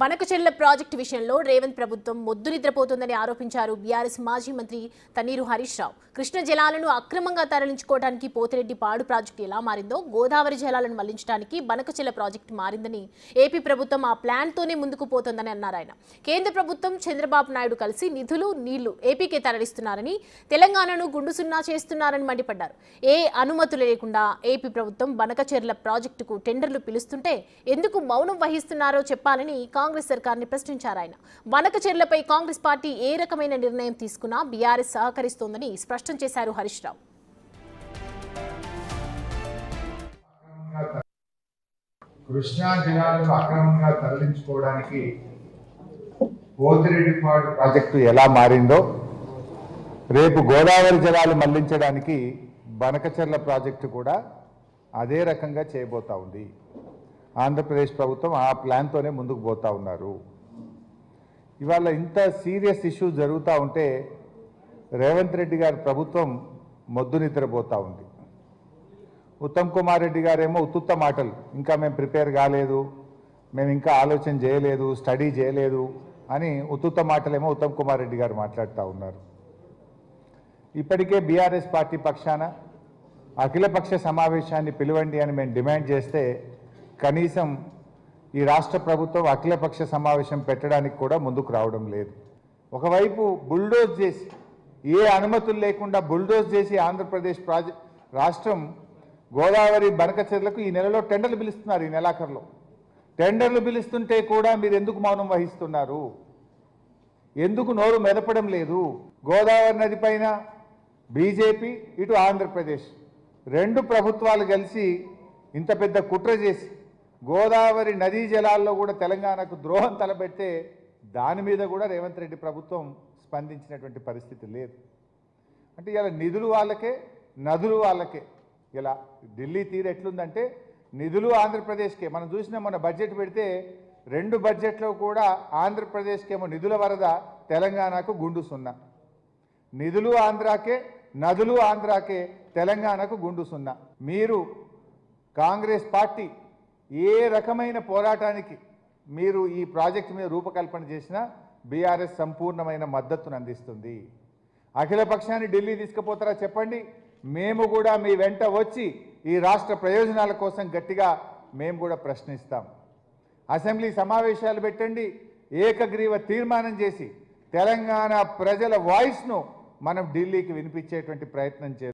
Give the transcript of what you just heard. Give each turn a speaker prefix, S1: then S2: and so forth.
S1: Banakacherla project విషయంలో రేవంత్ ప్రభుత్వం మొద్దు నిద్రపోతుందని ఆరోపించారు బీఆర్ఎస్ మాజీ మంత్రి తన్నీరు హరీష్ రావు. కృష్ణ జలాలను అక్రమంగా తరలించుకోవడానికి పోతిరెడ్డి పాడు ప్రాజెక్టు ఎలా మారిందో గోదావరి జలాలను మళ్లించడానికి బనకచెర్ల ప్రాజెక్టు మారిందని, ఏపీ ప్రభుత్వం ఆ ప్లాన్తోనే ముందుకు పోతోందని అన్నారు ఆయన. కేంద్ర ప్రభుత్వం చంద్రబాబు నాయుడు కలిసి నిధులు నీళ్లు ఏపీకే తరలిస్తున్నారని, తెలంగాణను గుండు సున్నా చేస్తున్నారని మండిపడ్డారు. ఏ అనుమతులు లేకుండా ఏపీ ప్రభుత్వం బనకచెర్ల ప్రాజెక్టుకు టెండర్లు పిలుస్తుంటే ఎందుకు మౌనం వహిస్తున్నారో చెప్పాలని కాంగ్రెస్ సర్కార్ని ప్రశ్నించారు ఆయన. బనకచెర్లపై కాంగ్రెస్ పార్టీ ఏ రకమైన నిర్ణయం తీసుకున్నా బీఆర్ఎస్ సహకరిస్తోందని స్పష్టం చేశారు హరీష్ రావు.
S2: కృష్ణా జలాలను అక్రమంగా తరలించుకోవడానికి పోతిరెడ్డిపాడు ప్రాజెక్టు ఎలా మారిందో రేపు గోదావరి జలాలు మళ్లించడానికి బనకచెర్ల ప్రాజెక్టు కూడా అదే రకంగా చేయబోతా ఉంది. ఆంధ్రప్రదేశ్ ప్రభుత్వం ఆ ప్లాన్తోనే ముందుకు పోతా ఉన్నారు. ఇవాళ ఇంత సీరియస్ ఇష్యూ జరుగుతూ ఉంటే రేవంత్ రెడ్డి గారి ప్రభుత్వం మొద్దు నిద్రపోతూ ఉంది. ఉత్తమ్ కుమార్ రెడ్డి గారేమో ఉత్తుత్త మాటలు, ఇంకా మేము ప్రిపేర్ కాలేదు, మేము ఇంకా ఆలోచన చేయలేదు, స్టడీ చేయలేదు అని ఉత్తుత్త మాటలేమో ఉత్తమ్ కుమార్ రెడ్డి గారు మాట్లాడుతూ ఉన్నారు. ఇప్పటికే బీఆర్ఎస్ పార్టీ పక్షాన అఖిలపక్ష సమావేశాన్ని పిలవండి అని మేము డిమాండ్ చేస్తే కనీసం ఈ రాష్ట్ర ప్రభుత్వం అఖిలపక్ష సమావేశం పెట్టడానికి కూడా ముందుకు రావడం లేదు. ఒకవైపు బుల్డోజ్ చేసి, ఏ అనుమతులు లేకుండా బుల్డోజ్ చేసి ఆంధ్రప్రదేశ్ రాష్ట్రం గోదావరి బనకచెర్లకు ఈ నెలలో టెండర్లు పిలుస్తున్నారు. ఈ నెలాఖరులో టెండర్లు పిలుస్తుంటే కూడా మీరు ఎందుకు మౌనం వహిస్తున్నారు? ఎందుకు నోరు మెదపడం లేదు? గోదావరి నది పైన బీజేపీ, ఇటు ఆంధ్రప్రదేశ్ రెండు ప్రభుత్వాలు కలిసి ఇంత పెద్ద కుట్ర చేసి గోదావరి నదీ జలాల్లో కూడా తెలంగాణకు ద్రోహం తలబెడితే దాని మీద కూడా రేవంత్ రెడ్డి ప్రభుత్వం స్పందించినటువంటి పరిస్థితి లేదు. అంటే ఇలా నిధులు వాళ్ళకే, నదులు వాళ్ళకే. ఇలా ఢిల్లీ తీరు ఎట్లుందంటే నిధులు ఆంధ్రప్రదేశ్కే. మనం చూసిన మొన్న బడ్జెట్ పెడితే రెండు బడ్జెట్లో కూడా ఆంధ్రప్రదేశ్కేమో నిధుల వరద, తెలంగాణకు గుండు సున్నా. నిధులు ఆంధ్రాకే, నదులు ఆంధ్రాకే, తెలంగాణకు గుండు సున్నా. మీరు కాంగ్రెస్ పార్టీ ఏ రకమైన పోరాటానికి మీరు ఈ ప్రాజెక్టు మీద రూపకల్పన చేసినా బీఆర్ఎస్ సంపూర్ణమైన మద్దతును అందిస్తుంది. అఖిల పక్షాన్ని ఢిల్లీ తీసుకుపోతారా చెప్పండి, మేము కూడా మీ వెంట వచ్చి ఈ రాష్ట్ర ప్రయోజనాల కోసం గట్టిగా మేము కూడా ప్రశ్నిస్తాం. అసెంబ్లీ సమావేశాలు పెట్టండి, ఏకగ్రీవ తీర్మానం చేసి తెలంగాణ ప్రజల వాయిస్ను మనం ఢిల్లీకి వినిపించేటువంటి ప్రయత్నం చేస్తాం.